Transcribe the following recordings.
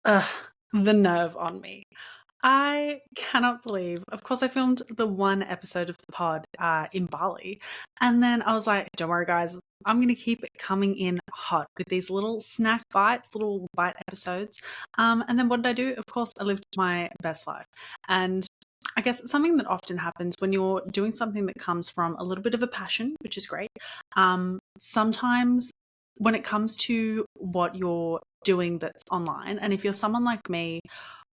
Ugh, the nerve on me. I cannot believe, of course, I filmed the one episode of the pod in Bali. And then I was like, don't worry, guys, I'm going to keep it coming in hot with these little snack bites, little bite episodes. And then what did I do? Of course, I lived my best life. And I guess something that often happens when you're doing something that comes from a little bit of a passion, which is great. Sometimes when it comes to what you're doing that's online, and if you're someone like me,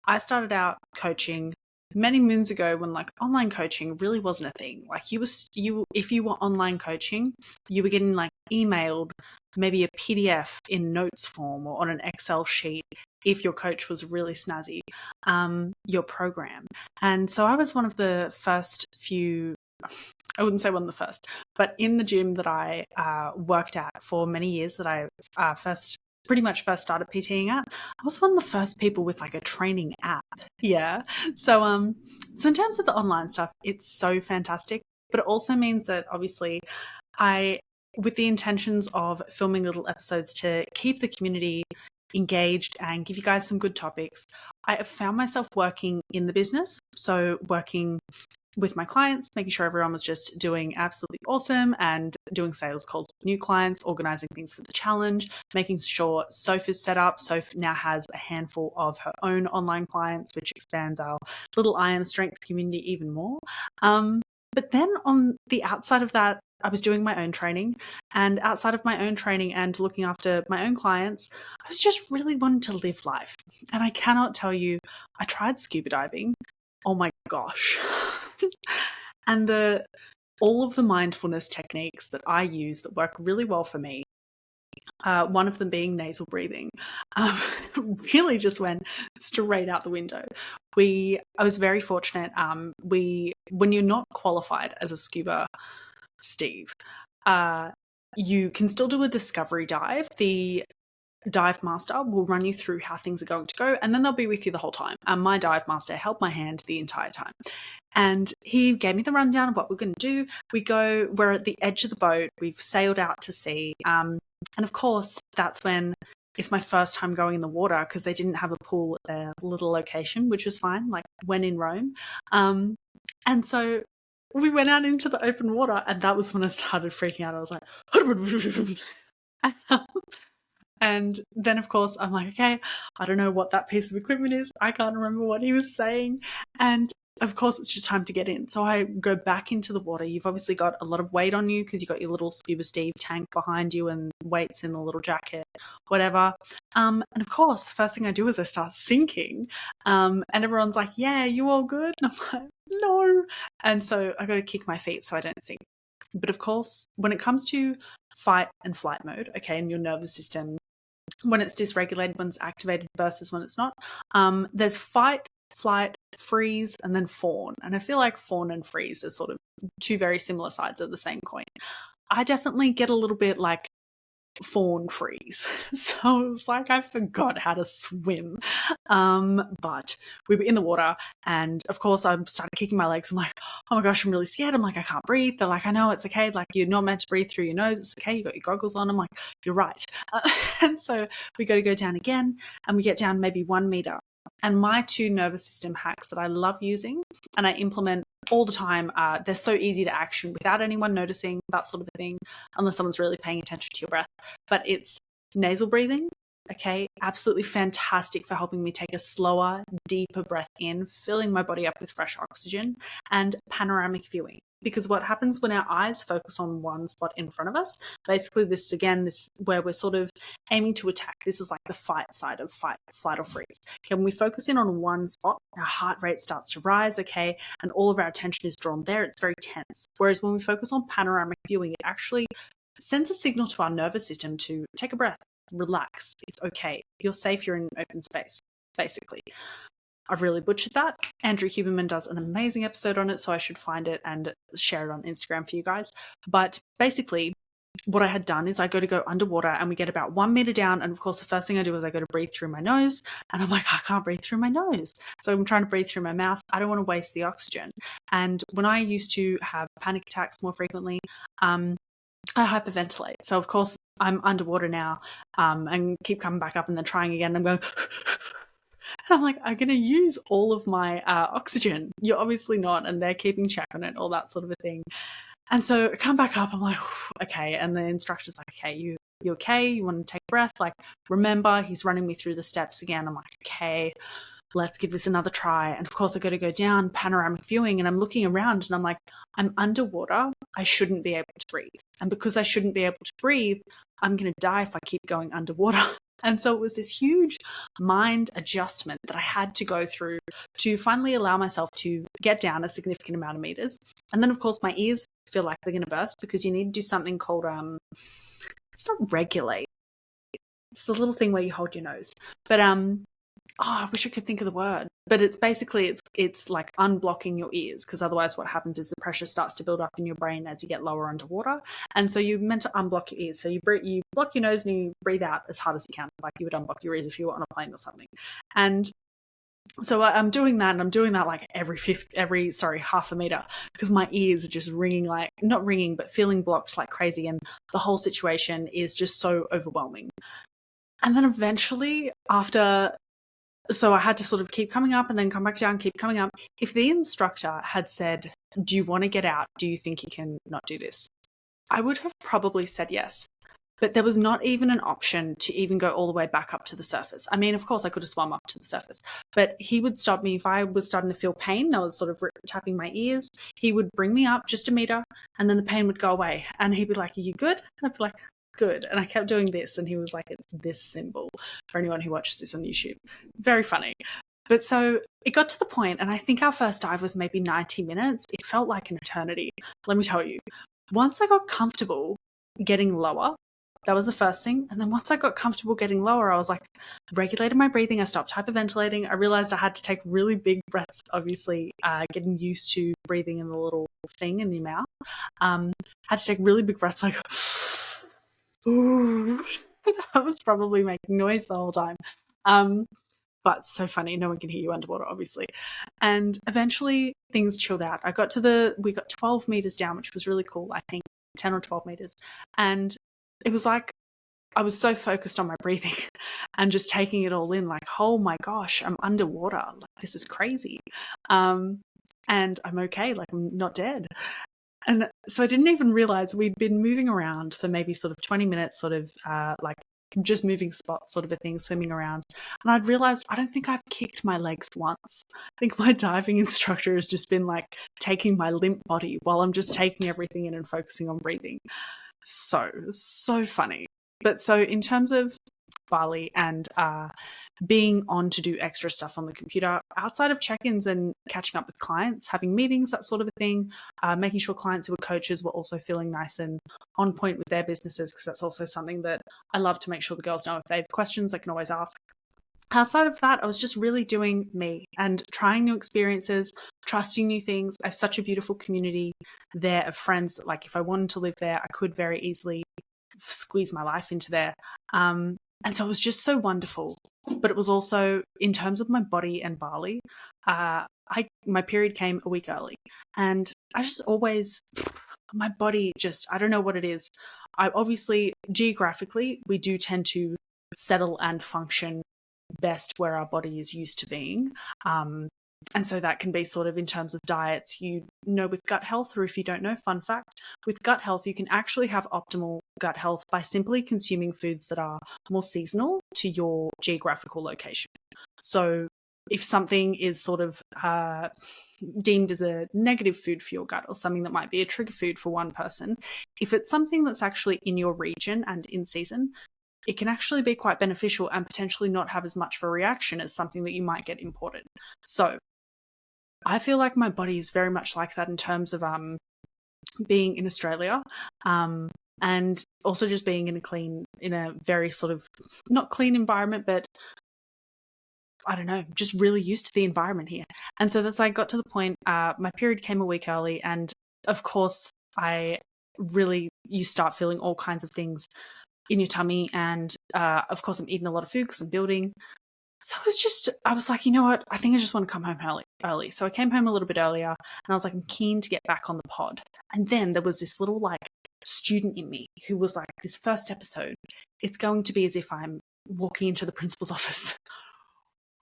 I started out coaching many moons ago when like online coaching really wasn't a thing. Like if you were online coaching, you were getting like emailed maybe a PDF in notes form or on an Excel sheet if your coach was really snazzy, your program. And so I was one of the first few, I wouldn't say one of the first, but in the gym that I worked at for many years that I pretty much first started PTing at, I was one of the first people with like a training app. Yeah. So in terms of the online stuff, it's so fantastic, but it also means that obviously with the intentions of filming little episodes to keep the community engaged and give you guys some good topics, I have found myself working in the business. So working with my clients, making sure everyone was just doing absolutely awesome and doing sales calls with new clients, organizing things for the challenge, making sure Soph is set up. Soph now has a handful of her own online clients, which expands our little I Am Strength community even more. But then on the outside of that, I was doing my own training, and outside of my own training and looking after my own clients, I was just really wanting to live life. And I cannot tell you, I tried scuba diving. Oh my gosh. And all of the mindfulness techniques that I use that work really well for me, one of them being nasal breathing, really just went straight out the window. I was very fortunate. When you're not qualified as a scuba Steve, you can still do a discovery dive. The dive master will run you through how things are going to go, and then they'll be with you the whole time. And my dive master held my hand the entire time. And he gave me the rundown of what we're going to do. We're at the edge of the boat. We've sailed out to sea. And of course, that's when it's my first time going in the water because they didn't have a pool at their little location, which was fine, like when in Rome. And so we went out into the open water, and that was when I started freaking out. I was like, and then, of course, I'm like, okay, I don't know what that piece of equipment is. I can't remember what he was saying. And of course, it's just time to get in. So I go back into the water. You've obviously got a lot of weight on you because you've got your little Scuba Steve tank behind you and weights in the little jacket, whatever. And of course, the first thing I do is I start sinking. And everyone's like, yeah, you all good? And I'm like, no. And so I got to kick my feet so I don't sink. But of course, when it comes to fight and flight mode, okay, and your nervous system, when it's dysregulated, when it's activated versus when it's not, there's fight, flight, freeze, and then fawn. And I feel like fawn and freeze are sort of two very similar sides of the same coin. I definitely get a little bit like fawn freeze. So it was like I forgot how to swim. But we were in the water, and of course I started kicking my legs. I'm like, oh my gosh, I'm really scared. I'm like, I can't breathe. They're like, I know, it's okay. Like, you're not meant to breathe through your nose. It's okay. You got your goggles on. I'm like, you're right. And so we got to go down again, and we get down maybe 1 meter. And my 2 nervous system hacks that I love using and I implement all the time, they're so easy to action without anyone noticing, that sort of a thing, unless someone's really paying attention to your breath. But it's nasal breathing, okay, absolutely fantastic for helping me take a slower, deeper breath in, filling my body up with fresh oxygen, and panoramic viewing. Because what happens when our eyes focus on one spot in front of us, basically this where we're sort of aiming to attack. This is like the fight side of fight, flight or freeze. Okay, when we focus in on one spot, our heart rate starts to rise, okay, and all of our attention is drawn there. It's very tense. Whereas when we focus on panoramic viewing, it actually sends a signal to our nervous system to take a breath, relax, it's okay, you're safe, you're in open space, basically. I've really butchered that. Andrew Huberman does an amazing episode on it, so I should find it and share it on Instagram for you guys. But basically, what I had done is I go underwater, and we get about 1 meter down. And of course, the first thing I do is I go to breathe through my nose, and I'm like, I can't breathe through my nose. So I'm trying to breathe through my mouth. I don't want to waste the oxygen. And when I used to have panic attacks more frequently, I hyperventilate. So of course, I'm underwater now, and keep coming back up and then trying again. I'm going And I'm like, I'm going to use all of my oxygen. You're obviously not. And they're keeping check on it, all that sort of a thing. And so I come back up, I'm like, okay. And the instructor's like, okay, you okay? You want to take a breath? Like, remember, he's running me through the steps again. I'm like, okay, let's give this another try. And of course, I got to go down panoramic viewing, and I'm looking around and I'm like, I'm underwater. I shouldn't be able to breathe. And because I shouldn't be able to breathe, I'm going to die if I keep going underwater. And so it was this huge mind adjustment that I had to go through to finally allow myself to get down a significant amount of meters. And then, of course, my ears feel like they're going to burst because you need to do something called, it's not regulate. It's the little thing where you hold your nose. But I wish I could think of the word. But it's basically, it's like unblocking your ears, because otherwise what happens is the pressure starts to build up in your brain as you get lower underwater. And so you're meant to unblock your ears. So you block your nose and you breathe out as hard as you can, like you would unblock your ears if you were on a plane or something. And so I'm doing that, and I'm doing that like every half a meter, because my ears are just ringing, like not ringing, but feeling blocked like crazy. And the whole situation is just so overwhelming. And then eventually so I had to sort of keep coming up and then come back down, keep coming up. If the instructor had said, do you want to get out? Do you think you can not do this? I would have probably said yes. But there was not even an option to even go all the way back up to the surface. I mean, of course, I could have swum up to the surface, but he would stop me if I was starting to feel pain. I was sort of tapping my ears. He would bring me up just a meter, and then the pain would go away. And he'd be like, are you good? And I'd be like, good. And I kept doing this, and he was like, it's this symbol, for anyone who watches this on YouTube. Very funny. But so it got to the point, and I think our first dive was maybe 90 minutes. It felt like an eternity. Let me tell you, once I got comfortable getting lower, that was the first thing. And then once I got comfortable getting lower, I was like, regulated my breathing. I stopped hyperventilating. I realized I had to take really big breaths, obviously, getting used to breathing in the little thing in the mouth. Had to take really big breaths, like, ooh. I was probably making noise the whole time. But so funny. No one can hear you underwater, obviously. And eventually things chilled out. We got 12 meters down, which was really cool, I think, 10 or 12 meters. And it was like, I was so focused on my breathing and just taking it all in, like, oh my gosh, I'm underwater. Like, this is crazy. And I'm okay. Like, I'm not dead. And so I didn't even realize we'd been moving around for maybe sort of 20 minutes, sort of like just moving spots, sort of a thing, swimming around. And I'd realized I don't think I've kicked my legs once. I think my diving instructor has just been like taking my limp body while I'm just taking everything in and focusing on breathing. So funny. But so in terms of Bali and being on to do extra stuff on the computer, outside of check-ins and catching up with clients, having meetings, that sort of a thing, making sure clients who are coaches were also feeling nice and on point with their businesses, because that's also something that I love to make sure the girls know. If they have questions, they can always ask. Outside of that, I was just really doing me and trying new experiences, trusting new things. I have such a beautiful community there of friends that, like, if I wanted to live there, I could very easily squeeze my life into there. And so it was just so wonderful. But it was also, in terms of my body and Bali, my period came a week early. And I just always, my body just, I don't know what it is. I obviously, geographically, we do tend to settle and function best where our body is used to being. And so that can be sort of in terms of diets, with gut health, or if you don't know, fun fact, with gut health, you can actually have optimal gut health by simply consuming foods that are more seasonal to your geographical location. So if something is sort of deemed as a negative food for your gut, or something that might be a trigger food for one person, if it's something that's actually in your region and in season, it can actually be quite beneficial and potentially not have as much of a reaction as something that you might get imported. So I feel like my body is very much like that in terms of being in Australia, and also just being in a very sort of not clean environment, but I don't know, just really used to the environment here. And so that's, I got to the point, my period came a week early, and of course you start feeling all kinds of things in your tummy, and of course I'm eating a lot of food because I'm building. So I was like, you know what, I think I just want to come home early. So I came home a little bit earlier, and I was like, I'm keen to get back on the pod. And then there was this little like student in me who was like, this first episode, it's going to be as if I'm walking into the principal's office.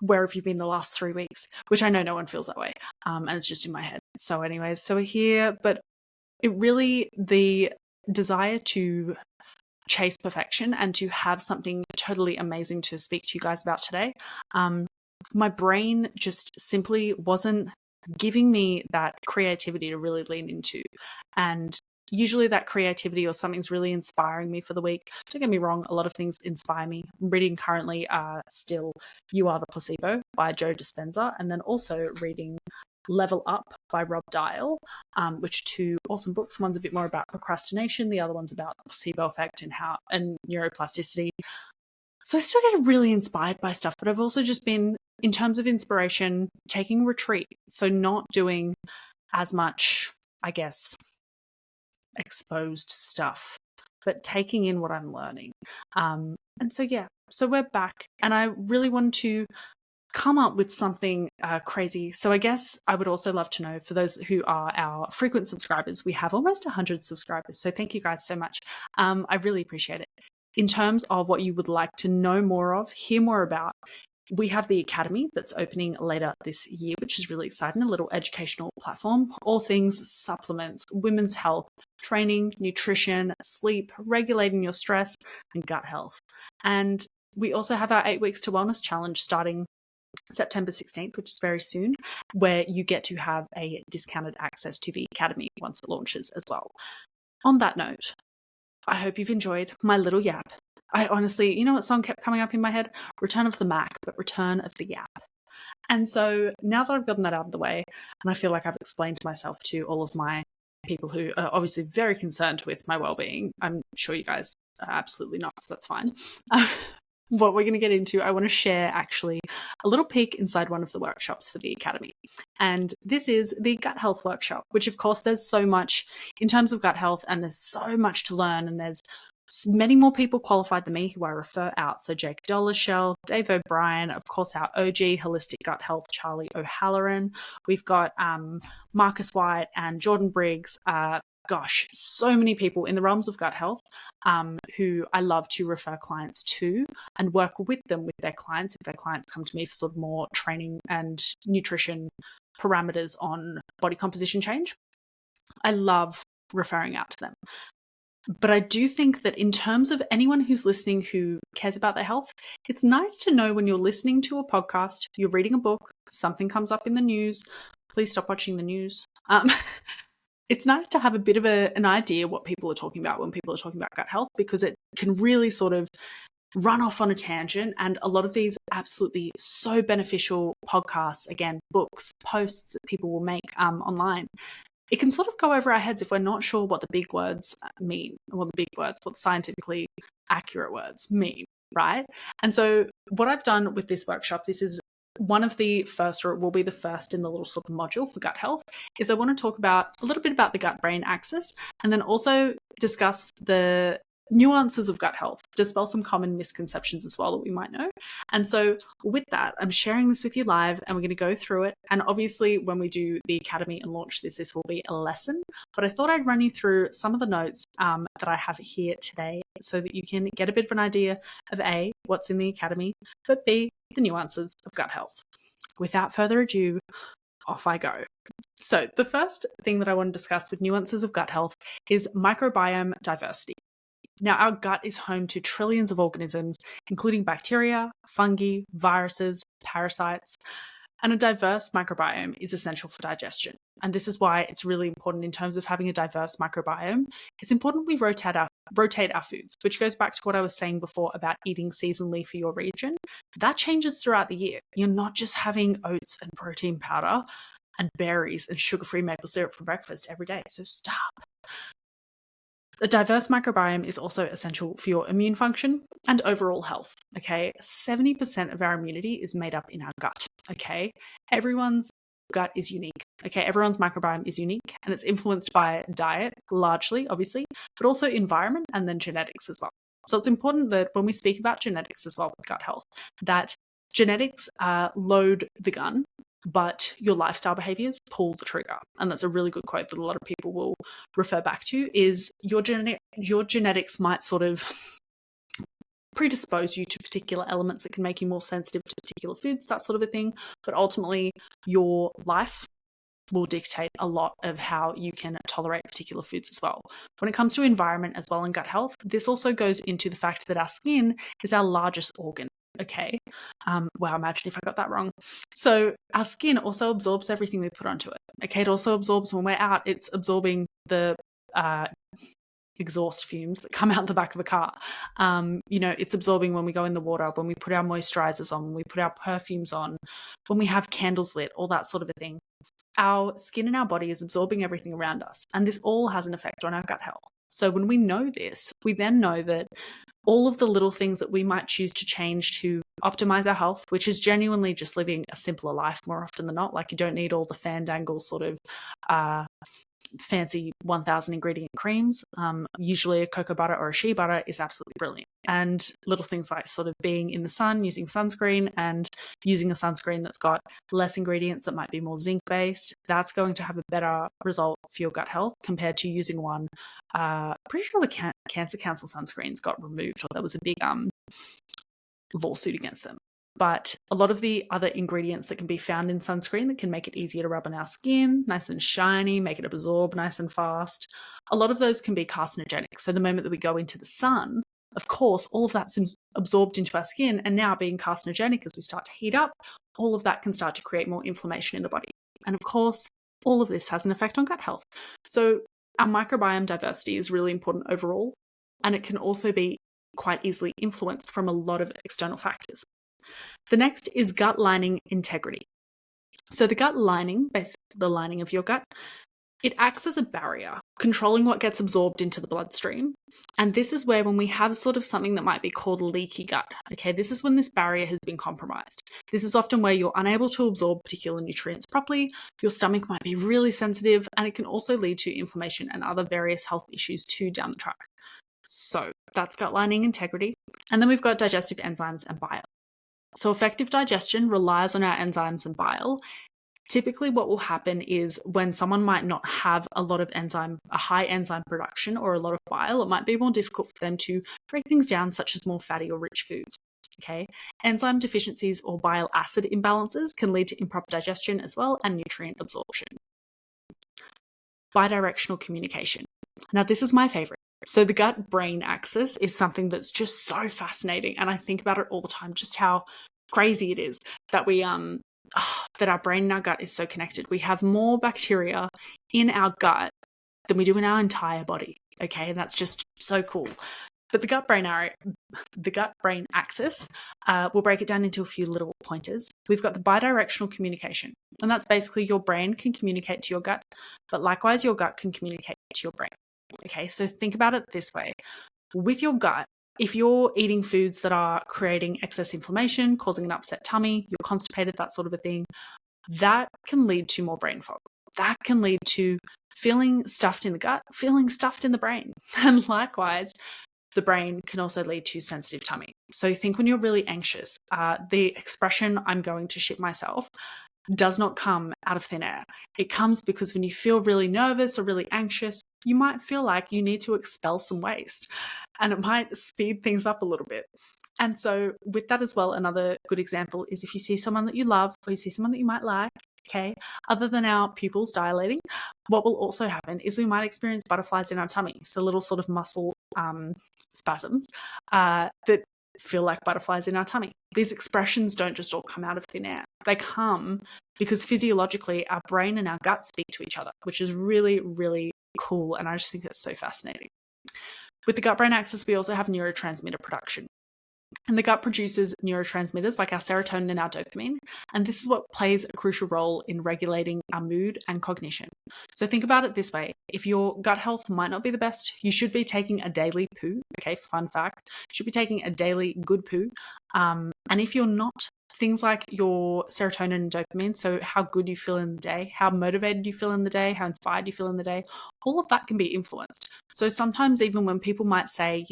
where have you been the last 3 weeks? Which I know no one feels that way. And it's just in my head. So anyways, so we're here, but it really, the desire to chase perfection and to have something totally amazing to speak to you guys about today. My brain just simply wasn't giving me that creativity to really lean into. And usually that creativity or something's really inspiring me for the week. Don't get me wrong, a lot of things inspire me. I'm reading currently still You Are the Placebo by Joe Dispenza, and then also reading Level Up by Rob Dial, which are two awesome books. One's a bit more about procrastination, the other one's about the placebo effect and neuroplasticity. So I still get really inspired by stuff, but I've also just been, in terms of inspiration, taking retreat. So not doing as much, I guess, exposed stuff, but taking in what I'm learning. And so, yeah, so we're back, and I really want to come up with something crazy. So I guess I would also love to know, for those who are our frequent subscribers, we have almost 100 subscribers. So thank you guys so much. I really appreciate it. In terms of what you would like to know more of, hear more about, we have the Academy that's opening later this year, which is really exciting, a little educational platform, all things supplements, women's health, training, nutrition, sleep, regulating your stress, and gut health. And we also have our 8 Weeks to Wellness Challenge starting September 16th, which is very soon, where you get to have a discounted access to the Academy once it launches as well. On that note, I hope you've enjoyed my little yap. I honestly, you know what song kept coming up in my head? Return of the Mac, but Return of the Yap. And so now that I've gotten that out of the way, and I feel like I've explained myself to all of my people who are obviously very concerned with my well-being, I'm sure you guys are absolutely not, so that's fine. What we're going to get into, I want to share actually a little peek inside one of the workshops for the Academy. And this is the gut health workshop, which of course there's so much in terms of gut health, and there's so much to learn, and there's many more people qualified than me who I refer out. So Jake Dollarshell, Dave O'Brien, of course our OG Holistic Gut Health, Charlie O'Halloran. We've got Marcus White and Jordan Briggs. Gosh, so many people in the realms of gut health who I love to refer clients to and work with them with their clients if their clients come to me for sort of more training and nutrition parameters on body composition change. I love referring out to them. But I do think that in terms of anyone who's listening who cares about their health, it's nice to know when you're listening to a podcast, you're reading a book, something comes up in the news. Please stop watching the news. It's nice to have a bit of an idea what people are talking about when people are talking about gut health, because it can really sort of run off on a tangent. And a lot of these absolutely so beneficial podcasts, again, books, posts that people will make online, it can sort of go over our heads if we're not sure what the big words mean, what the scientifically accurate words mean, right? And so what I've done with this workshop, this is one of the first, or it will be the first in the little sort of module for gut health, is I want to talk about a little bit about the gut-brain axis, and then also discuss the nuances of gut health, dispel some common misconceptions as well that we might know. And so with that, I'm sharing this with you live, and we're going to go through it. And obviously when we do the Academy and launch this will be a lesson, but I thought I'd run you through some of the notes that I have here today so that you can get a bit of an idea of A, what's in the Academy, but B, the nuances of gut health. Without further ado, off I go. So the first thing that I want to discuss with nuances of gut health is microbiome diversity. Now, our gut is home to trillions of organisms, including bacteria, fungi, viruses, parasites, and a diverse microbiome is essential for digestion. And this is why it's really important in terms of having a diverse microbiome. It's important we rotate our foods, which goes back to what I was saying before about eating seasonally for your region. That changes throughout the year. You're not just having oats and protein powder and berries and sugar-free maple syrup for breakfast every day. So stop. A diverse microbiome is also essential for your immune function and overall health, okay? 70% of our immunity is made up in our gut, okay? Everyone's gut is unique, okay? Everyone's microbiome is unique, and it's influenced by diet, largely, obviously, but also environment and then genetics as well. So it's important that when we speak about genetics as well with gut health, that genetics load the gun, but your lifestyle behaviors pull the trigger. And that's a really good quote that a lot of people will refer back to, is your genetics might sort of predispose you to particular elements that can make you more sensitive to particular foods, that sort of a thing. But ultimately, your life will dictate a lot of how you can tolerate particular foods as well. When it comes to environment as well and gut health, this also goes into the fact that our skin is our largest organ. Okay. Wow, imagine if I got that wrong. So our skin also absorbs everything we put onto it. Okay. It also absorbs when we're out, it's absorbing the exhaust fumes that come out the back of a car. It's absorbing when we go in the water, when we put our moisturizers on, when we put our perfumes on, when we have candles lit, all that sort of a thing. Our skin and our body is absorbing everything around us, and this all has an effect on our gut health. So when we know this, we then know that all of the little things that we might choose to change to optimize our health, which is genuinely just living a simpler life more often than not. Like, you don't need all the fandangle sort of fancy 1,000 ingredient creams. Usually a cocoa butter or a shea butter is absolutely brilliant. And little things like sort of being in the sun, using sunscreen, and using a sunscreen that's got less ingredients, that might be more zinc based, that's going to have a better result for your gut health compared to using one. Pretty sure the Cancer Council sunscreens got removed, or there was a big lawsuit against them. But a lot of the other ingredients that can be found in sunscreen that can make it easier to rub on our skin, nice and shiny, make it absorb nice and fast, a lot of those can be carcinogenic. So the moment that we go into the sun, of course, all of that's absorbed into our skin, and now being carcinogenic as we start to heat up, all of that can start to create more inflammation in the body. And of course, all of this has an effect on gut health. So our microbiome diversity is really important overall, and it can also be quite easily influenced from a lot of external factors. The next is gut lining integrity. So the gut lining, basically the lining of your gut, it acts as a barrier, controlling what gets absorbed into the bloodstream. And this is where, when we have sort of something that might be called leaky gut, okay, this is when this barrier has been compromised. This is often where you're unable to absorb particular nutrients properly, your stomach might be really sensitive, and it can also lead to inflammation and other various health issues too down the track. So that's gut lining integrity. And then we've got digestive enzymes and bile. So effective digestion relies on our enzymes and bile. Typically what will happen is, when someone might not have a lot of a high enzyme production or a lot of bile, it might be more difficult for them to break things down, such as more fatty or rich foods. Okay. Enzyme deficiencies or bile acid imbalances can lead to improper digestion as well, and nutrient absorption. Bidirectional communication. Now, this is my favorite. So the gut-brain axis is something that's just so fascinating, and I think about it all the time, just how crazy it is that we that our brain and our gut is so connected. We have more bacteria in our gut than we do in our entire body. Okay, and that's just so cool. But the gut-brain axis, we'll break it down into a few little pointers. We've got the bidirectional communication, and that's basically your brain can communicate to your gut, but likewise your gut can communicate to your brain. Okay, so think about it this way. With your gut, if you're eating foods that are creating excess inflammation, causing an upset tummy, you're constipated, that sort of a thing, that can lead to more brain fog. That can lead to feeling stuffed in the gut, feeling stuffed in the brain. And likewise, the brain can also lead to sensitive tummy. So think when you're really anxious, the expression "I'm going to shit myself" does not come out of thin air. It comes because when you feel really nervous or really anxious, you might feel like you need to expel some waste, and it might speed things up a little bit. And so with that as well, another good example is if you see someone that you love, or you see someone that you might like, okay, other than our pupils dilating, what will also happen is we might experience butterflies in our tummy. So little sort of muscle spasms that feel like butterflies in our tummy. These expressions don't just all come out of thin air. They come because physiologically our brain and our gut speak to each other, which is really, really cool. And I just think that's so fascinating. With the gut-brain axis, we also have neurotransmitter production. And the gut produces neurotransmitters like our serotonin and our dopamine. And this is what plays a crucial role in regulating our mood and cognition. So think about it this way. If your gut health might not be the best, you should be taking a daily poo. Okay, fun fact. You should be taking a daily good poo. And if you're not, things like your serotonin and dopamine, so how good you feel in the day, how motivated you feel in the day, how inspired you feel in the day, all of that can be influenced. So sometimes even when people might say,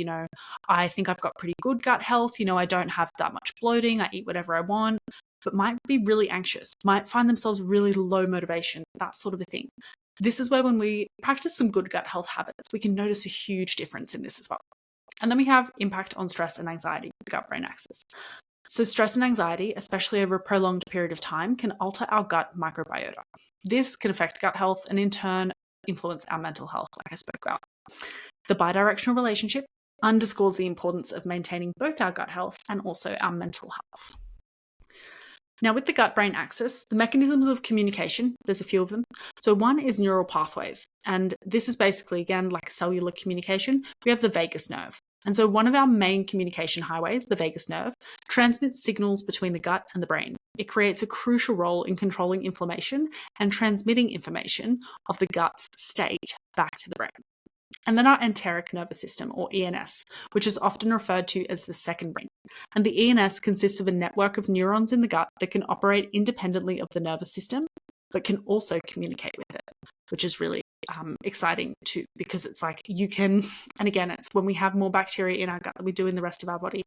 I think I've got pretty good gut health, I don't have that much bloating, I eat whatever I want, but might be really anxious, might find themselves really low motivation, that sort of a thing. This is where when we practice some good gut health habits, we can notice a huge difference in this as well. And then we have impact on stress and anxiety, the gut-brain axis. So stress and anxiety, especially over a prolonged period of time, can alter our gut microbiota. This can affect gut health and in turn influence our mental health, like I spoke about. The bidirectional relationship underscores the importance of maintaining both our gut health and also our mental health. Now, with the gut-brain axis, the mechanisms of communication, there's a few of them. So one is neural pathways, and this is basically, again, like cellular communication. We have the vagus nerve. And so one of our main communication highways, the vagus nerve, transmits signals between the gut and the brain. It creates a crucial role in controlling inflammation and transmitting information of the gut's state back to the brain. And then our enteric nervous system, or ENS, which is often referred to as the second brain. And the ENS consists of a network of neurons in the gut that can operate independently of the nervous system, but can also communicate with it, which is really exciting too, because it's like you can, and again, it's when we have more bacteria in our gut than we do in the rest of our body,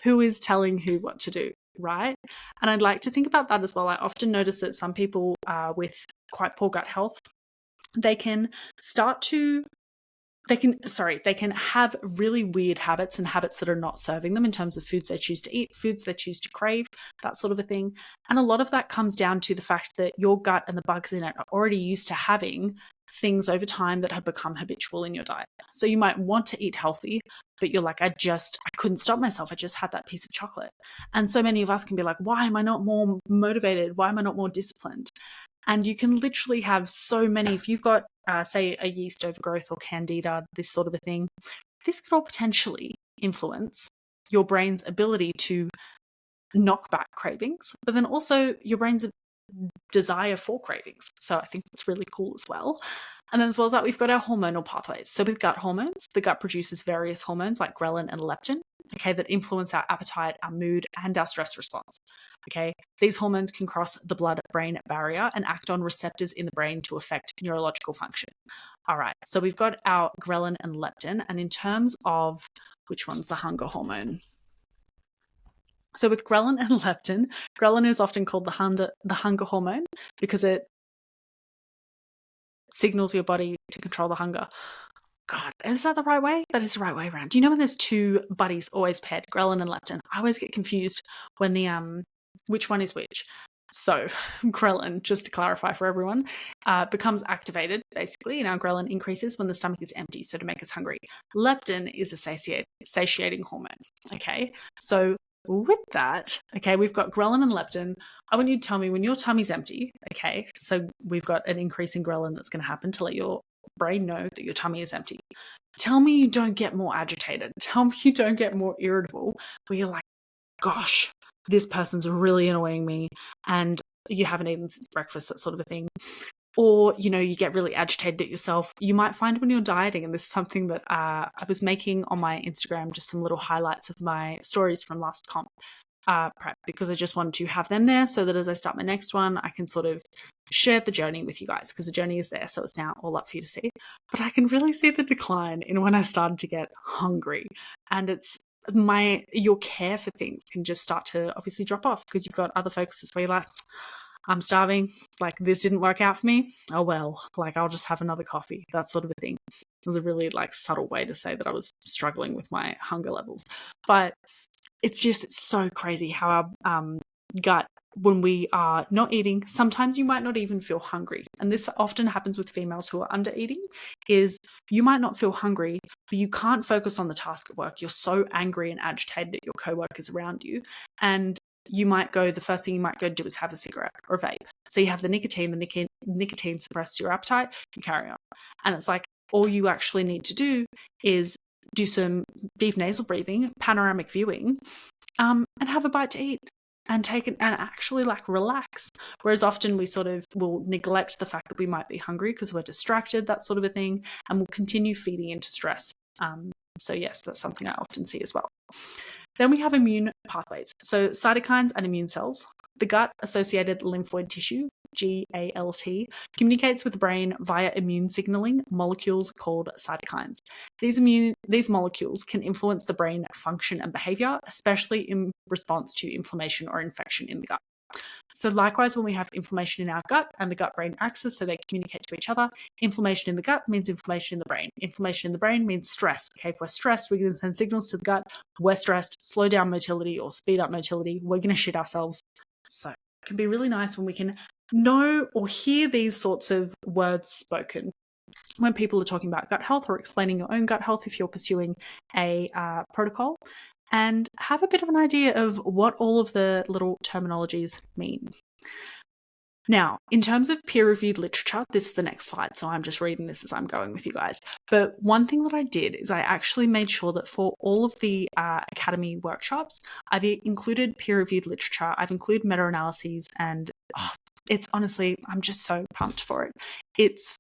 who is telling who what to do, right? And I'd like to think about that as well. I often notice that some people with quite poor gut health, they can have really weird habits and habits that are not serving them in terms of foods they choose to eat, foods they choose to crave, that sort of a thing. And a lot of that comes down to the fact that your gut and the bugs in it are already used to having things over time that have become habitual in your diet. So you might want to eat healthy, but you're like, I couldn't stop myself. I just had that piece of chocolate. And so many of us can be like, why am I not more motivated? Why am I not more disciplined? And you can literally have so many, if you've got, say, a yeast overgrowth or candida, this sort of a thing, this could all potentially influence your brain's ability to knock back cravings, but then also your brain's desire for cravings. So I think that's really cool as well. And then as well as that, we've got our hormonal pathways. So with gut hormones, the gut produces various hormones like ghrelin and leptin, okay, that influence our appetite, our mood, and our stress response. Okay, these hormones can cross the blood-brain barrier and act on receptors in the brain to affect neurological function. All right, so we've got our ghrelin and leptin, and in terms of which one's the hunger hormone? So with ghrelin and leptin, ghrelin is often called the hunger hormone because it signals your body to control the hunger. God, is that the right way? That is the right way around. Do you know when there's two buddies always paired, ghrelin and leptin? I always get confused when the which one is which. So ghrelin, just to clarify for everyone, becomes activated basically, and our ghrelin increases when the stomach is empty, so to make us hungry. Leptin is a satiating hormone. Okay, so with that, okay, we've got ghrelin and leptin. I want you to tell me when your tummy's empty, okay, so we've got an increase in ghrelin that's going to happen to let your brain know that your tummy is empty. Tell me you don't get more agitated. Tell me you don't get more irritable where you're like, gosh, this person's really annoying me and you haven't eaten since breakfast, that sort of a thing. Or, you know, you get really agitated at yourself. You might find when you're dieting, and this is something that I was making on my Instagram, just some little highlights of my stories from last comp prep, because I just wanted to have them there so that as I start my next one, I can sort of share the journey with you guys, because the journey is there, so it's now all up for you to see. But I can really see the decline in when I started to get hungry, and it's your care for things can just start to obviously drop off because you've got other focuses where you're like, I'm starving, like this didn't work out for me. Oh well, like I'll just have another coffee, that sort of a thing. It was a really like subtle way to say that I was struggling with my hunger levels. But it's so crazy how our gut, when we are not eating, sometimes you might not even feel hungry. And this often happens with females who are under eating, is you might not feel hungry, but you can't focus on the task at work. You're so angry and agitated at your coworkers around you. And the first thing you might go do is have a cigarette or a vape. So you have the nicotine suppresses your appetite, you carry on. And it's like, all you actually need to do is do some deep nasal breathing, panoramic viewing, and have a bite to eat and take it and actually like relax. Whereas often we sort of will neglect the fact that we might be hungry because we're distracted, that sort of a thing, and we'll continue feeding into stress. So yes, that's something I often see as well. Then we have immune pathways. So cytokines and immune cells. The gut-associated lymphoid tissue, GALT, communicates with the brain via immune signaling molecules called cytokines. These molecules can influence the brain function and behavior, especially in response to inflammation or infection in the gut. So likewise, when we have inflammation in our gut and the gut-brain axis, so they communicate to each other, inflammation in the gut means inflammation in the brain. Inflammation in the brain means stress. Okay, if we're stressed, we're going to send signals to the gut. We're stressed, slow down motility or speed up motility. We're going to shit ourselves. So it can be really nice when we can know or hear these sorts of words spoken when people are talking about gut health or explaining your own gut health if you're pursuing a protocol, and have a bit of an idea of what all of the little terminologies mean. Now, in terms of peer-reviewed literature, this is the next slide, so I'm just reading this as I'm going with you guys. But one thing that I did is I actually made sure that for all of the Academy workshops, I've included peer-reviewed literature, I've included meta-analyses, and it's honestly, I'm just so pumped for it. It's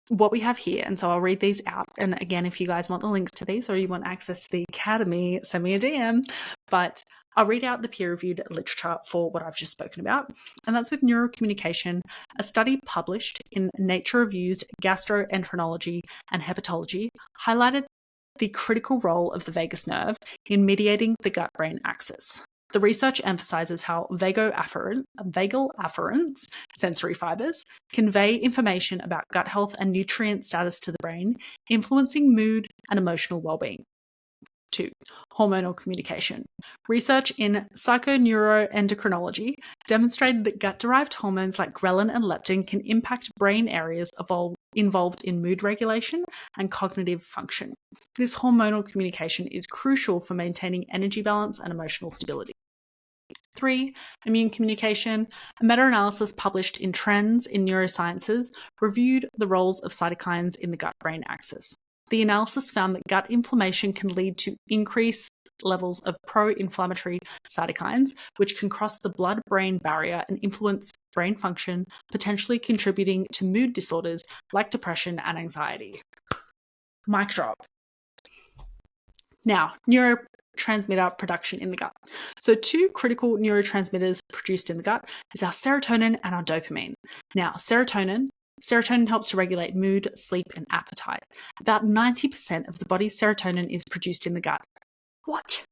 what we have here, and so I'll read these out. And again, if you guys want the links to these or you want access to the Academy, send me a DM. But I'll read out the peer-reviewed literature for what I've just spoken about, and that's with neurocommunication. A study published in Nature Reviews Gastroenterology and Hepatology highlighted the critical role of the vagus nerve in mediating the gut-brain axis. The research emphasizes how vagal afferents, sensory fibers, convey information about gut health and nutrient status to the brain, influencing mood and emotional well-being. 2. Hormonal communication. Research in psychoneuroendocrinology demonstrated that gut-derived hormones like ghrelin and leptin can impact brain areas involved in mood regulation and cognitive function. This hormonal communication is crucial for maintaining energy balance and emotional stability. 3. Immune communication. A meta-analysis published in Trends in Neurosciences reviewed the roles of cytokines in the gut-brain axis. The analysis found that gut inflammation can lead to increased levels of pro-inflammatory cytokines, which can cross the blood-brain barrier and influence brain function, potentially contributing to mood disorders like depression and anxiety. Mic drop. Now, neurotransmitter production in the gut. So 2 critical neurotransmitters produced in the gut is our serotonin and our dopamine. Now, serotonin helps to regulate mood, sleep, and appetite. About 90% of the body's serotonin is produced in the gut. What?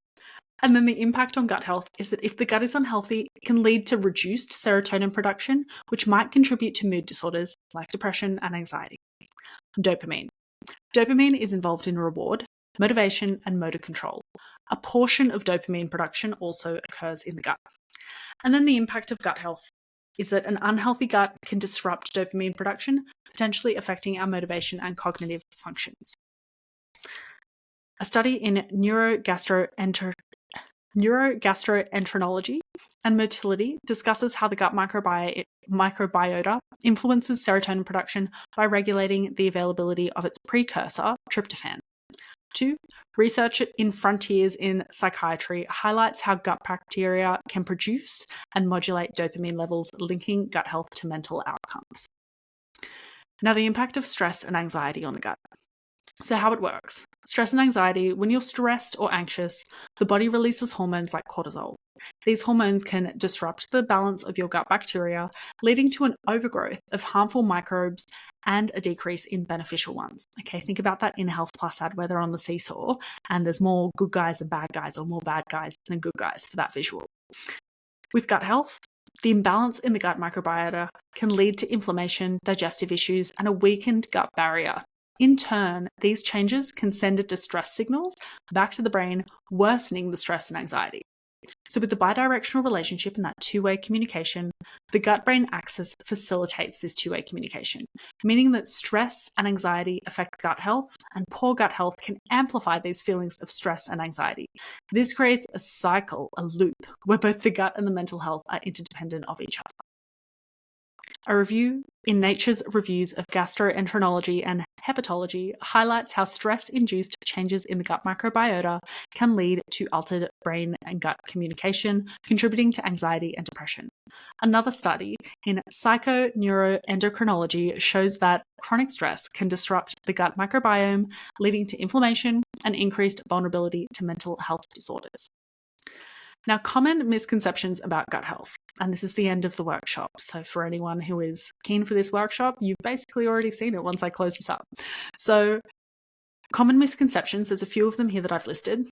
And then the impact on gut health is that if the gut is unhealthy, it can lead to reduced serotonin production, which might contribute to mood disorders like depression and anxiety. Dopamine. Dopamine is involved in reward, motivation, and motor control. A portion of dopamine production also occurs in the gut. And then the impact of gut health is that an unhealthy gut can disrupt dopamine production, potentially affecting our motivation and cognitive functions. A study in neurogastroenterology and motility discusses how the gut microbiota influences serotonin production by regulating the availability of its precursor, tryptophan. 2. Research in Frontiers in Psychiatry highlights how gut bacteria can produce and modulate dopamine levels, linking gut health to mental outcomes. Now, the impact of stress and anxiety on the gut. So how it works. Stress and anxiety, when you're stressed or anxious, the body releases hormones like cortisol. These hormones can disrupt the balance of your gut bacteria, leading to an overgrowth of harmful microbes and a decrease in beneficial ones. Okay, think about that in Health Plus ad where they're on the seesaw and there's more good guys than bad guys, or more bad guys than good guys for that visual. With gut health, the imbalance in the gut microbiota can lead to inflammation, digestive issues, and a weakened gut barrier. In turn, these changes can send distress signals back to the brain, worsening the stress and anxiety. So with the bidirectional relationship and that two-way communication, the gut-brain axis facilitates this two-way communication, meaning that stress and anxiety affect gut health, and poor gut health can amplify these feelings of stress and anxiety. This creates a cycle, a loop, where both the gut and the mental health are interdependent of each other. A review in Nature's Reviews of Gastroenterology and Hepatology highlights how stress-induced changes in the gut microbiota can lead to altered brain and gut communication, contributing to anxiety and depression. Another study in Psychoneuroendocrinology shows that chronic stress can disrupt the gut microbiome, leading to inflammation and increased vulnerability to mental health disorders. Now, common misconceptions about gut health, and this is the end of the workshop. So for anyone who is keen for this workshop, you've basically already seen it once I close this up. So common misconceptions, there's a few of them here that I've listed.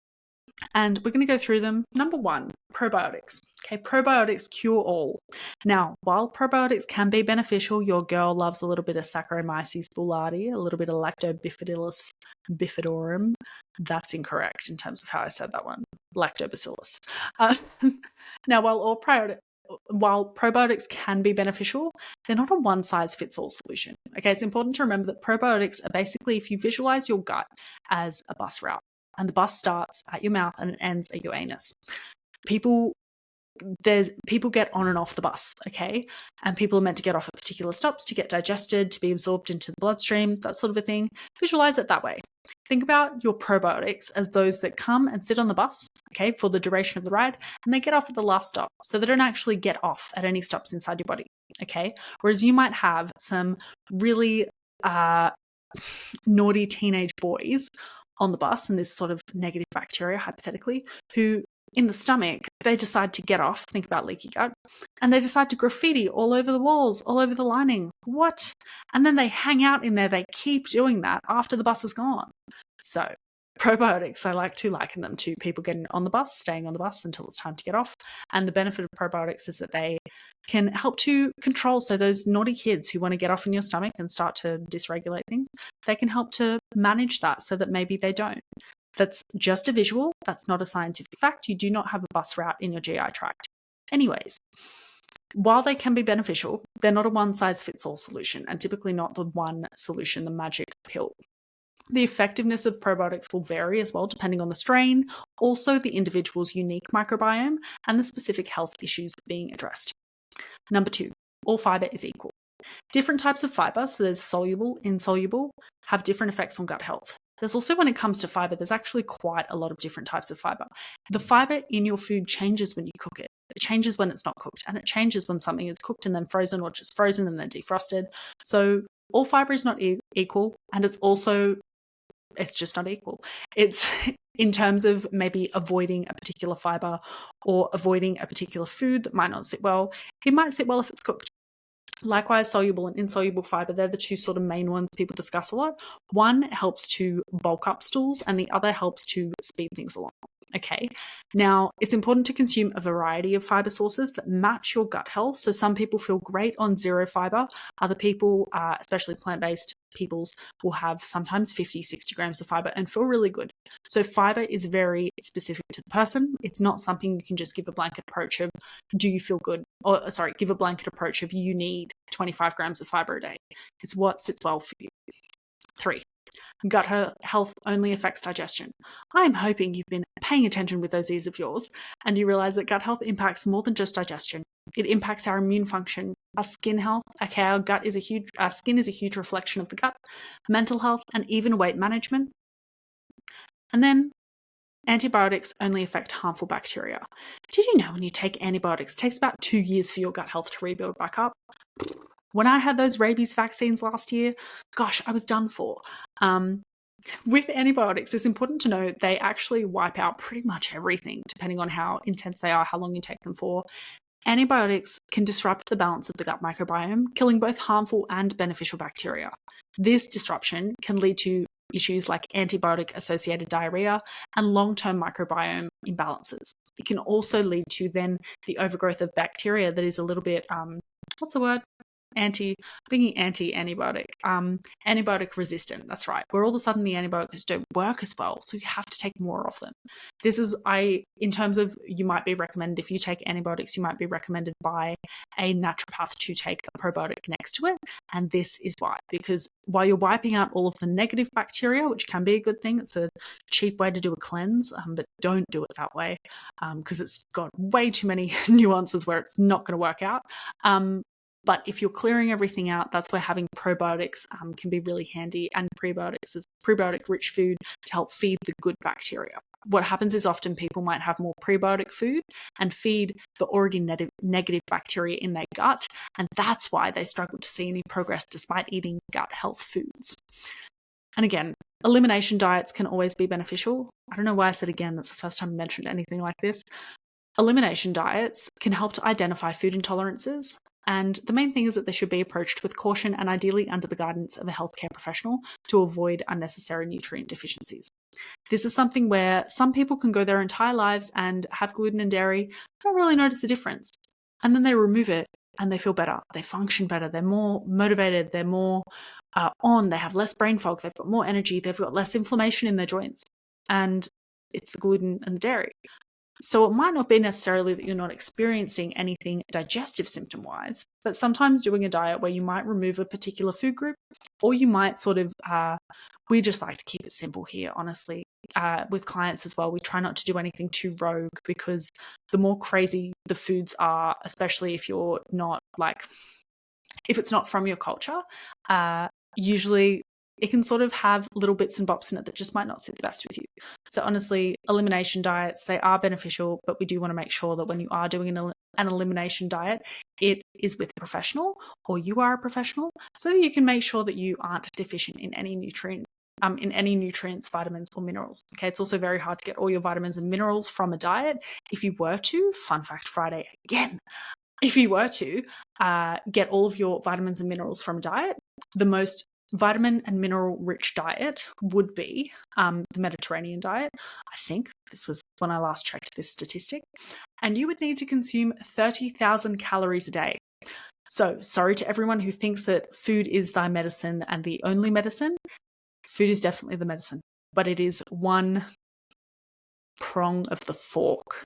And we're going to go through them. Number 1, probiotics. Okay, probiotics cure all. Now, while probiotics can be beneficial, your girl loves a little bit of Saccharomyces boulardii, a little bit of Lactobifidus bifidorum. That's incorrect in terms of how I said that one. Lactobacillus. Now, while probiotics can be beneficial, they're not a one-size-fits-all solution. Okay, it's important to remember that probiotics are basically, if you visualize your gut as a bus route, and the bus starts at your mouth and it ends at your anus. People get on and off the bus, okay? And people are meant to get off at particular stops to get digested, to be absorbed into the bloodstream, that sort of a thing. Visualize it that way. Think about your probiotics as those that come and sit on the bus, okay, for the duration of the ride, and they get off at the last stop. So they don't actually get off at any stops inside your body, okay? Whereas you might have some really naughty teenage boys on the bus, and this sort of negative bacteria, hypothetically, who in the stomach, they decide to get off, think about leaky gut, and they decide to graffiti all over the walls, all over the lining. What? And then they hang out in there, they keep doing that after the bus is gone. So probiotics, I like to liken them to people getting on the bus, staying on the bus until it's time to get off. And the benefit of probiotics is that they can help to control, so those naughty kids who want to get off in your stomach and start to dysregulate things, they can help to manage that so that maybe they don't. That's just a visual. That's not a scientific fact. You do not have a bus route in your GI tract. Anyways, while they can be beneficial, they're not a one-size-fits-all solution, and typically not the one solution, the magic pill. The effectiveness of probiotics will vary as well, depending on the strain, also the individual's unique microbiome, and the specific health issues being addressed. Number 2, all fiber is equal. Different types of fiber, so there's soluble, insoluble, have different effects on gut health. There's also, when it comes to fiber, there's actually quite a lot of different types of fiber. The fiber in your food changes when you cook it. It changes when it's not cooked, and it changes when something is cooked and then frozen, or just frozen and then defrosted. So all fiber is not equal, and it's just not equal. It's in terms of maybe avoiding a particular fiber or avoiding a particular food that might not sit well. It might sit well if it's cooked. Likewise, soluble and insoluble fiber, they're the two sort of main ones people discuss a lot. One helps to bulk up stools and the other helps to speed things along. Okay, now it's important to consume a variety of fiber sources that match your gut health. So some people feel great on 0 fiber. Other people, especially plant-based peoples, will have sometimes 50, 60 grams of fiber and feel really good. So fiber is very specific to the person. It's not something you can just give a blanket approach of, do you feel good? Or sorry, give a blanket approach of, you need 25 grams of fiber a day. It's what sits well for you. 3, gut health only affects digestion. I'm hoping you've been paying attention with those ears of yours and you realize that gut health impacts more than just digestion. It impacts our immune function, our skin health. Okay, our skin is a huge reflection of the gut, mental health, and even weight management. And then antibiotics only affect harmful bacteria. Did you know when you take antibiotics, it takes about 2 years for your gut health to rebuild back up? When I had those rabies vaccines last year, gosh, I was done for. With antibiotics, it's important to know they actually wipe out pretty much everything, depending on how intense they are, how long you take them for. Antibiotics can disrupt the balance of the gut microbiome, killing both harmful and beneficial bacteria. This disruption can lead to issues like antibiotic-associated diarrhea and long-term microbiome imbalances. It can also lead to then the overgrowth of bacteria that is a little bit, antibiotic resistant. That's right, where all of a sudden the antibiotics don't work as well, so you have to take more of them. This is, in terms of, you might be recommended, if you take antibiotics, you might be recommended by a naturopath to take a probiotic next to it. And this is why, because while you're wiping out all of the negative bacteria, which can be a good thing, it's a cheap way to do a cleanse, but don't do it that way, because it's got way too many nuances where it's not going to work out. But if you're clearing everything out, that's where having probiotics can be really handy, and prebiotics is probiotic-rich food to help feed the good bacteria. What happens is often people might have more prebiotic food and feed the already negative bacteria in their gut, and that's why they struggle to see any progress despite eating gut health foods. And again, elimination diets can always be beneficial. I don't know why I said again, that's the first time I mentioned anything like this. Elimination diets can help to identify food intolerances, and the main thing is that they should be approached with caution and ideally under the guidance of a healthcare professional to avoid unnecessary nutrient deficiencies. This is something where some people can go their entire lives and have gluten and dairy, don't really notice a difference. And then they remove it and they feel better. They function better. They're more motivated. They're more on. They have less brain fog. They've got more energy. They've got less inflammation in their joints. And it's the gluten and the dairy. So it might not be necessarily that you're not experiencing anything digestive symptom-wise, but sometimes doing a diet where you might remove a particular food group, or you might sort of, we just like to keep it simple here, honestly. With clients as well, we try not to do anything too rogue, because the more crazy the foods are, especially if you're not if it's not from your culture, usually it can sort of have little bits and bops in it that just might not sit the best with you. So honestly, elimination diets, they are beneficial, but we do want to make sure that when you are doing an elimination diet, it is with a professional, or you are a professional, so that you can make sure that you aren't deficient in any nutrients, vitamins, or minerals. Okay, it's also very hard to get all your vitamins and minerals from a diet. If you were to, fun fact Friday again, if you were to get all of your vitamins and minerals from a diet, the most vitamin and mineral rich diet would be the Mediterranean diet. I think this was when I last checked this statistic. And you would need to consume 30,000 calories a day. So sorry to everyone who thinks that food is thy medicine and the only medicine. Food is definitely the medicine, but it is one prong of the fork.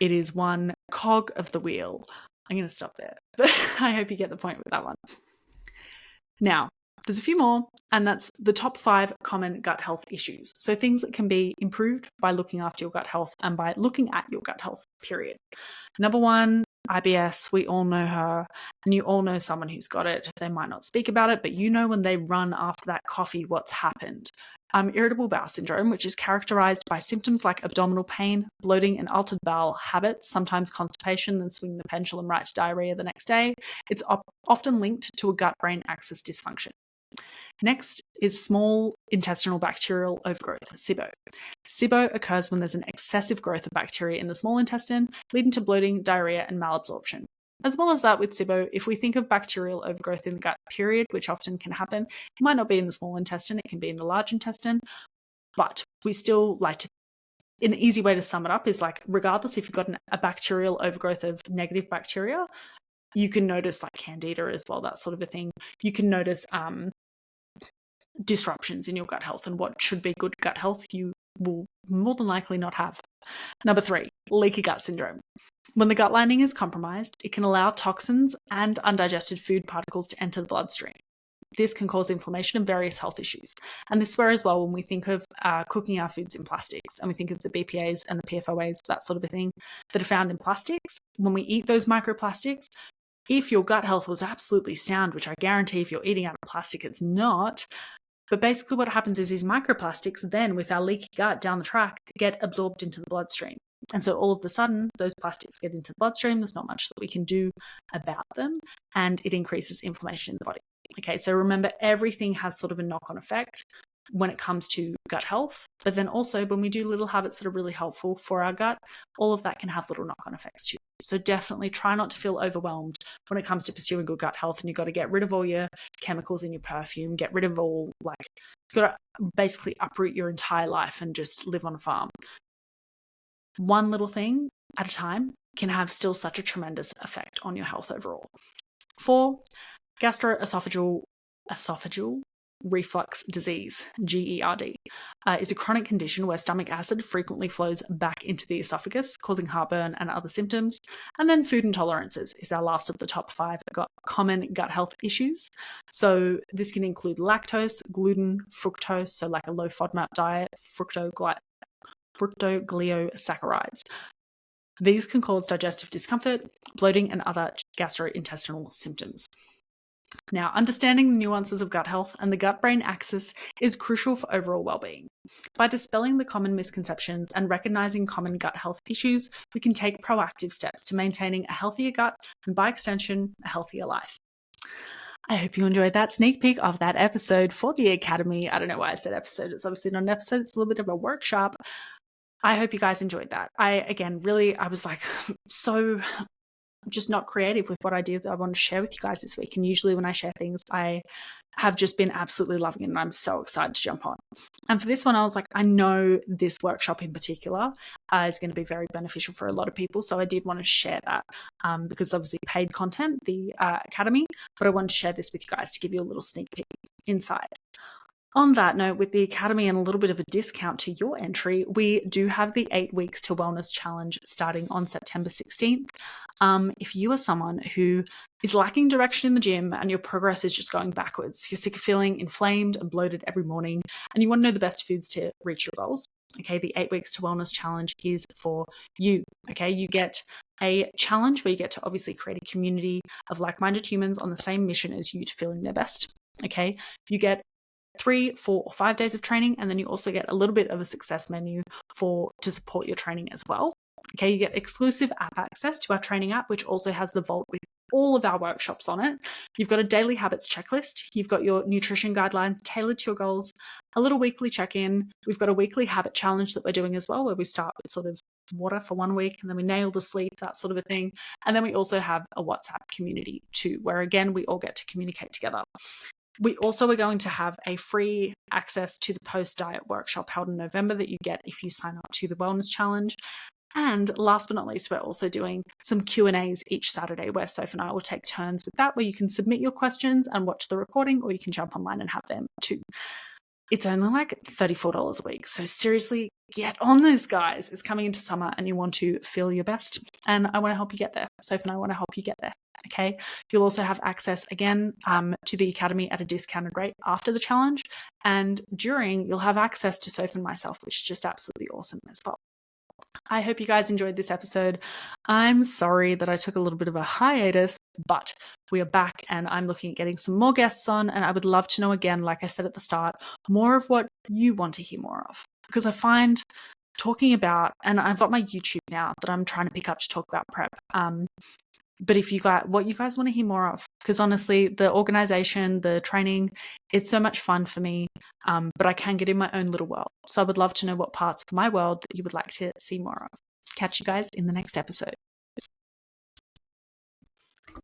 It is one cog of the wheel. I'm going to stop there. But I hope you get the point with that one. Now, there's a few more, and that's the top 5 common gut health issues. So things that can be improved by looking after your gut health and by looking at your gut health, period. Number 1, IBS. We all know her, and you all know someone who's got it. They might not speak about it, but you know when they run after that coffee what's happened. Irritable bowel syndrome, which is characterized by symptoms like abdominal pain, bloating, and altered bowel habits, sometimes constipation, then swing the pendulum right to diarrhea the next day. It's often linked to a gut-brain axis dysfunction. Next is small intestinal bacterial overgrowth, SIBO. SIBO occurs when there's an excessive growth of bacteria in the small intestine, leading to bloating, diarrhea, and malabsorption. As well as that, with SIBO, if we think of bacterial overgrowth in the gut period, which often can happen, it might not be in the small intestine, it can be in the large intestine, but we still like to, an easy way to sum it up is like, regardless if you've got a bacterial overgrowth of negative bacteria, you can notice like candida as well, that sort of a thing. You can notice disruptions in your gut health, and what should be good gut health you will more than likely not have. Number 3, leaky gut syndrome. When the gut lining is compromised, it can allow toxins and undigested food particles to enter the bloodstream. This can cause inflammation and various health issues. And this is where as well, when we think of cooking our foods in plastics, and we think of the BPAs and the PFOAs, that sort of a thing, that are found in plastics, when we eat those microplastics, if your gut health was absolutely sound, which I guarantee if you're eating out of plastic, it's not, but basically what happens is these microplastics then, with our leaky gut down the track, get absorbed into the bloodstream. And so all of a sudden, those plastics get into the bloodstream. There's not much that we can do about them, and it increases inflammation in the body. Okay, so remember, everything has sort of a knock-on effect when it comes to gut health. But then also, when we do little habits that are really helpful for our gut, all of that can have little knock-on effects too. So definitely try not to feel overwhelmed when it comes to pursuing good gut health, and you've got to get rid of all your chemicals in your perfume, get rid of all, like, you've got to basically uproot your entire life and just live on a farm. One little thing at a time can have still such a tremendous effect on your health overall. 4, gastroesophageal reflux disease, GERD, is a chronic condition where stomach acid frequently flows back into the esophagus, causing heartburn and other symptoms. And then food intolerances is our last of the top 5 common gut health issues. So this can include lactose, gluten, fructose, so like a low FODMAP diet, fructoglyosaccharides. These can cause digestive discomfort, bloating, and other gastrointestinal symptoms. Now, understanding the nuances of gut health and the gut-brain axis is crucial for overall well-being. By dispelling the common misconceptions and recognizing common gut health issues, we can take proactive steps to maintaining a healthier gut and, by extension, a healthier life. I hope you enjoyed that sneak peek of that episode for the Academy. I don't know why I said episode. It's obviously not an episode. It's a little bit of a workshop. I hope you guys enjoyed that. I was like so just not creative with what ideas I want to share with you guys this week. And usually when I share things, I have just been absolutely loving it, and I'm so excited to jump on. And for this one, I was like, I know this workshop in particular is going to be very beneficial for a lot of people. So I did want to share that because obviously paid content, the Academy, but I wanted to share this with you guys to give you a little sneak peek inside. On that note, with the Academy and a little bit of a discount to your entry, we do have the 8 Weeks to Wellness Challenge starting on September 16th. If you are someone who is lacking direction in the gym and your progress is just going backwards, you're sick of feeling inflamed and bloated every morning, and you want to know the best foods to reach your goals, okay, the 8 Weeks to Wellness Challenge is for you, okay? You get a challenge where you get to obviously create a community of like-minded humans on the same mission as you to feeling their best, okay? You get 3, 4, or 5 days of training, and then you also get a little bit of a success menu to support your training as well. Okay, you get exclusive app access to our training app, which also has the vault with all of our workshops on it. You've got a daily habits checklist. You've got your nutrition guidelines tailored to your goals, a little weekly check-in. We've got a weekly habit challenge that we're doing as well, where we start with sort of water for 1 week, and then we nail the sleep, that sort of a thing. And then we also have a WhatsApp community too, where again, we all get to communicate together. We also are going to have a free access to the post-diet workshop held in November that you get if you sign up to the Wellness Challenge. And last but not least, we're also doing some Q&As each Saturday where Soph and I will take turns with that, where you can submit your questions and watch the recording, or you can jump online and have them too. It's only like $34 a week. So seriously, get on this, guys. It's coming into summer and you want to feel your best. And I want to help you get there. Soph and I want to help you get there. Okay. You'll also have access again to the Academy at a discounted rate after the challenge. And during, you'll have access to Soph and myself, which is just absolutely awesome as well. I hope you guys enjoyed this episode. I'm sorry that I took a little bit of a hiatus, but we are back and I'm looking at getting some more guests on, and I would love to know, again, like I said at the start, more of what you want to hear more of, because I find talking about, and I've got my YouTube now that I'm trying to pick up to talk about prep. But if you got what you guys want to hear more of, because honestly, the organization, the training, it's so much fun for me, but I can get in my own little world. So I would love to know what parts of my world that you would like to see more of. Catch you guys in the next episode.